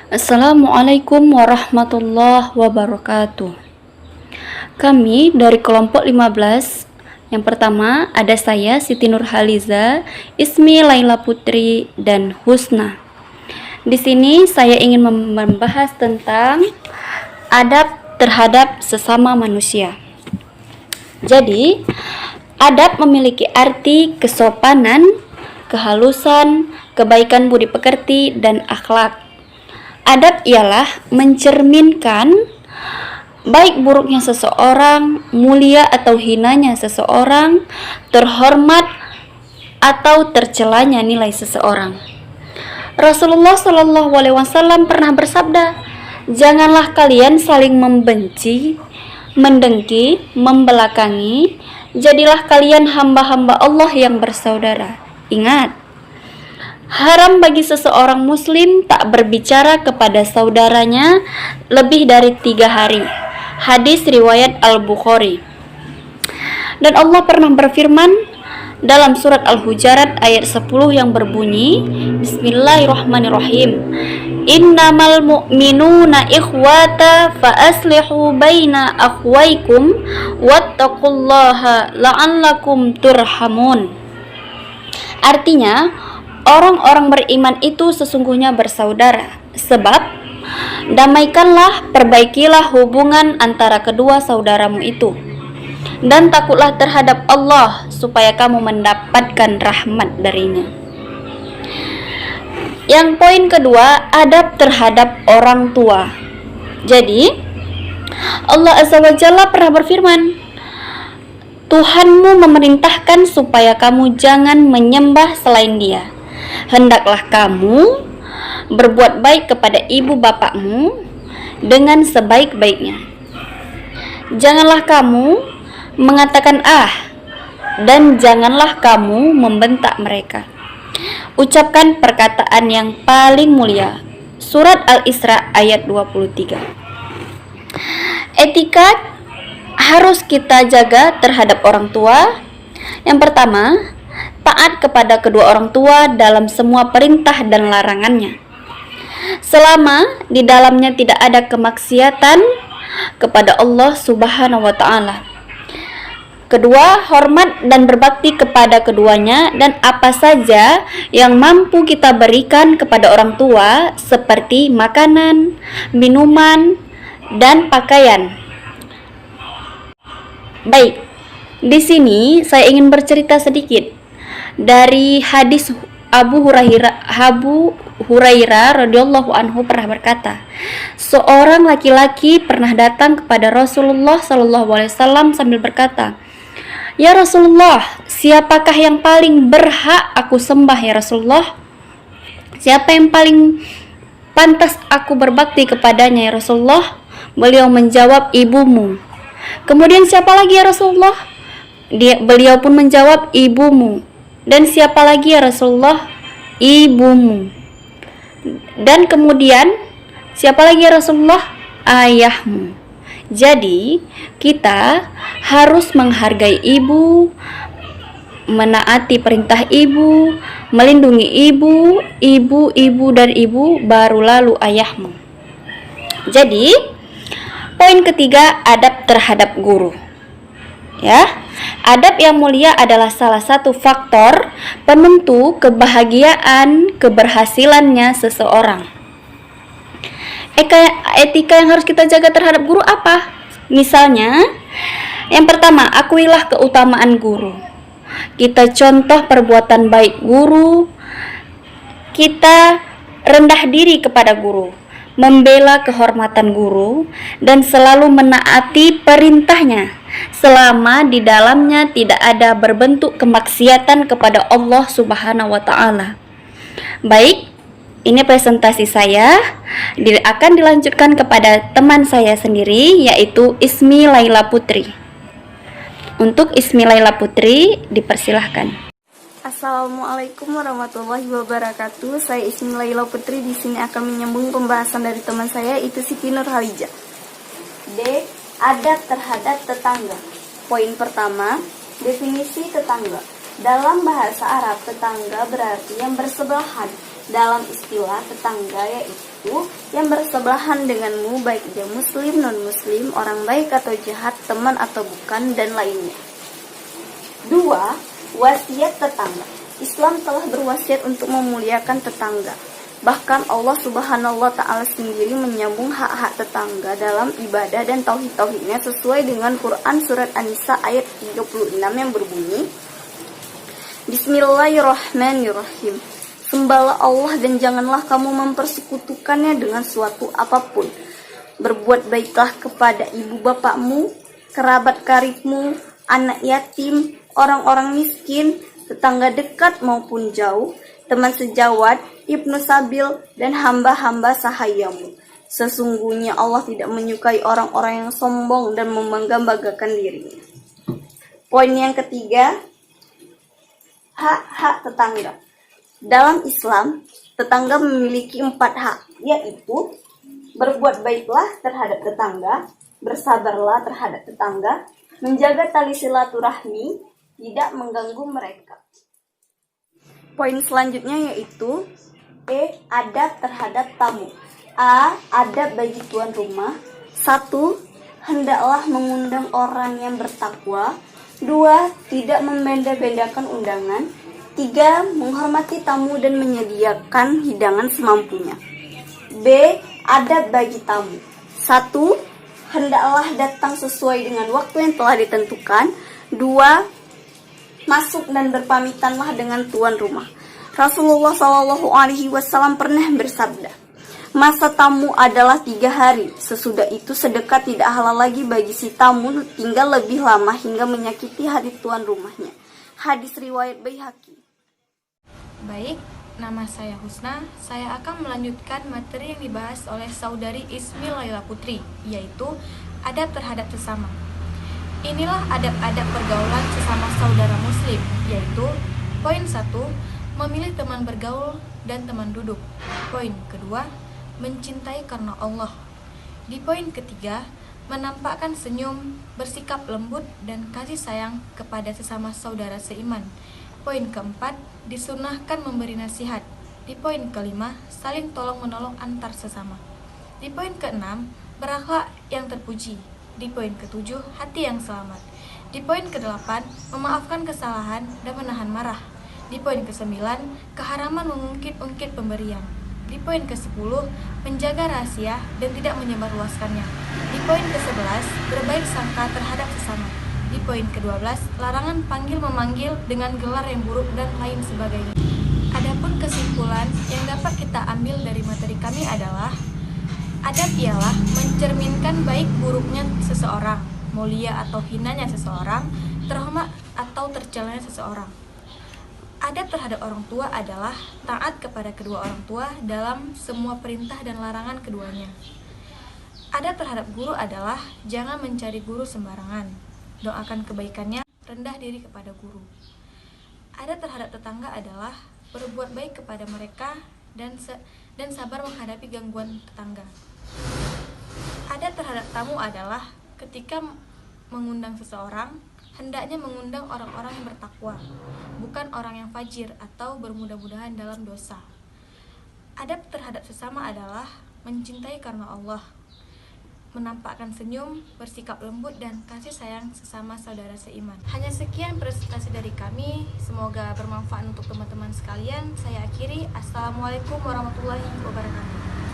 Assalamualaikum warahmatullahi wabarakatuh. Kami dari kelompok 15. Yang pertama ada saya Siti Nurhaliza, Ismi Laila Putri, dan Husna. Di sini saya ingin membahas tentang adab terhadap sesama manusia. Jadi, adab memiliki arti kesopanan, kehalusan, kebaikan budi pekerti, dan akhlak. Adab ialah mencerminkan baik buruknya seseorang, mulia atau hinanya seseorang, terhormat atau tercelanya nilai seseorang. Rasulullah Shallallahu Alaihi Wasallam pernah bersabda, janganlah kalian saling membenci, mendengki, membelakangi. Jadilah kalian hamba-hamba Allah yang bersaudara. Ingat, haram bagi seseorang muslim tak berbicara kepada saudaranya lebih dari 3 hari. Hadis riwayat Al-Bukhari. Dan Allah pernah berfirman dalam surat Al-Hujarat ayat 10 yang berbunyi, Bismillahirrahmanirrahim. Innamal mu'minuna ikhwata fa aslihu baina akhwaikum wattaqullaha la'allakum turhamun. Artinya, orang-orang beriman itu sesungguhnya bersaudara, sebab damaikanlah, perbaikilah hubungan antara kedua saudaramu itu, dan takutlah terhadap Allah supaya kamu mendapatkan rahmat darinya. Yang poin kedua, adab terhadap orang tua. Jadi, Allah Azza wa Jalla pernah berfirman, Tuhanmu memerintahkan supaya kamu jangan menyembah selain Dia. Hendaklah kamu berbuat baik kepada ibu bapakmu dengan sebaik-baiknya. Janganlah kamu mengatakan dan janganlah kamu membentak mereka. Ucapkan perkataan yang paling mulia. Surat Al-Isra ayat 23. Etika harus kita jaga terhadap orang tua. Yang pertama, taat kepada kedua orang tua dalam semua perintah dan larangannya, selama di dalamnya tidak ada kemaksiatan kepada Allah Subhanahu wa Ta'ala. Kedua, hormat dan berbakti kepada keduanya, dan apa saja yang mampu kita berikan kepada orang tua seperti makanan, minuman, dan pakaian. Baik, di sini saya ingin bercerita sedikit dari hadis Abu Hurairah radhiyallahu anhu pernah berkata, seorang laki-laki pernah datang kepada Rasulullah Shallallahu Alaihi Wasallam sambil berkata, ya Rasulullah, siapakah yang paling berhak aku sembah ya Rasulullah? Siapa yang paling pantas aku berbakti kepadanya ya Rasulullah? Beliau menjawab, ibumu. Kemudian siapa lagi ya Rasulullah? Beliau pun menjawab, ibumu. Dan siapa lagi ya Rasulullah? Ibumu. Dan kemudian siapa lagi ya Rasulullah? Ayahmu. Jadi kita harus menghargai ibu, menaati perintah ibu, melindungi ibu, dan ibu, baru lalu ayahmu. Jadi poin ketiga, adab terhadap guru. Ya, adab yang mulia adalah salah satu faktor penentu kebahagiaan, keberhasilannya seseorang. Etika yang harus kita jaga terhadap guru apa? Misalnya, yang pertama, akuilah keutamaan guru. Kita contoh perbuatan baik guru, kita rendah diri kepada guru, membela kehormatan guru, dan selalu menaati perintahnya selama di dalamnya tidak ada berbentuk kemaksiatan kepada Allah Subhanahu wa Ta'ala. Baik, ini presentasi saya akan dilanjutkan kepada teman saya sendiri, yaitu Ismi Laila Putri. Untuk Ismi Laila Putri, dipersilahkan. Assalamualaikum warahmatullahi wabarakatuh. Saya Ismi Laila Putri, di sini akan menyambung pembahasan dari teman saya, itu Siti Nurhaliza. D. Adab terhadap tetangga. Poin pertama, definisi tetangga. Dalam bahasa Arab, tetangga berarti yang bersebelahan. dalam istilah tetangga yaitu yang bersebelahan denganmu, baik dia muslim, non-muslim, orang baik atau jahat, teman atau bukan, dan lainnya. 2. Wasiat tetangga. Islam telah berwasiat untuk memuliakan tetangga. Bahkan Allah Subhanahu wa Ta'ala sendiri menyambung hak-hak tetangga dalam ibadah dan tauhid-tauhidnya sesuai dengan Quran surat An-Nisa ayat 36 yang berbunyi, Bismillahirrahmanirrahim. Sembahlah Allah dan janganlah kamu mempersekutukannya dengan suatu apapun. Berbuat baiklah kepada ibu bapakmu, kerabat karibmu, anak yatim, orang-orang miskin, tetangga dekat maupun jauh, teman sejawat, ibnu sabil, dan hamba-hamba sahayamu. Sesungguhnya Allah tidak menyukai orang-orang yang sombong dan membangga-banggakan dirinya. Poin yang ketiga, hak-hak tetangga. Dalam Islam, tetangga memiliki 4 hak, yaitu berbuat baiklah terhadap tetangga, bersabarlah terhadap tetangga, menjaga tali silaturahmi, tidak mengganggu mereka. Poin selanjutnya yaitu adab terhadap tamu. Adab bagi tuan rumah. 1. Hendaklah mengundang orang yang bertakwa. 2. Tidak membeda-bedakan undangan. 3. Menghormati tamu dan menyediakan hidangan semampunya. Adab bagi tamu. 1. Hendaklah datang sesuai dengan waktu yang telah ditentukan. 2. Masuk dan berpamitanlah dengan tuan rumah. Rasulullah Shallallahu Alaihi Wasallam pernah bersabda, masa tamu adalah 3 hari. Sesudah itu sedekah tidak halal lagi bagi si tamu tinggal lebih lama hingga menyakiti hati tuan rumahnya. Hadis riwayat Baihaqi. Baik, nama saya Husna. Saya akan melanjutkan materi yang dibahas oleh saudari Ismi Laila Putri, yaitu adab terhadap sesama. Inilah adab-adab pergaulan sesama saudara muslim, yaitu poin 1, memilih teman bergaul dan teman duduk. Poin kedua, mencintai karena Allah. Di poin ketiga, menampakkan senyum, bersikap lembut dan kasih sayang kepada sesama saudara seiman. Poin keempat, disunahkan memberi nasihat. Di poin kelima, saling tolong-menolong antar sesama. Di poin keenam, berakhlak yang terpuji. Di poin ketujuh, hati yang selamat. Di poin kedelapan, memaafkan kesalahan dan menahan marah. Di poin ke-9, keharaman mengungkit-ungkit pemberian. Di poin ke-10, menjaga rahasia dan tidak menyebarluaskannya. Di poin ke-11, berbaik sangka terhadap sesama. Di poin ke-12, larangan panggil-memanggil dengan gelar yang buruk dan lain sebagainya. Adapun kesimpulan yang dapat kita ambil dari materi kami adalah adab ialah mencerminkan baik buruknya seseorang, mulia atau hinanya seseorang, terhormat atau tercelanya seseorang. Adab terhadap orang tua adalah taat kepada kedua orang tua dalam semua perintah dan larangan keduanya. Adab terhadap guru adalah jangan mencari guru sembarangan, doakan kebaikannya, rendah diri kepada guru. Adab terhadap tetangga adalah berbuat baik kepada mereka dan sabar menghadapi gangguan tetangga. Adab terhadap tamu adalah ketika mengundang seseorang, hendaknya mengundang orang-orang yang bertakwa, bukan orang yang fajir atau bermudah-mudahan dalam dosa. Adab terhadap sesama adalah mencintai karena Allah, menampakkan senyum, bersikap lembut, dan kasih sayang sesama saudara seiman. Hanya sekian presentasi dari kami, semoga bermanfaat untuk teman-teman sekalian. Saya akhiri, Assalamualaikum warahmatullahi wabarakatuh.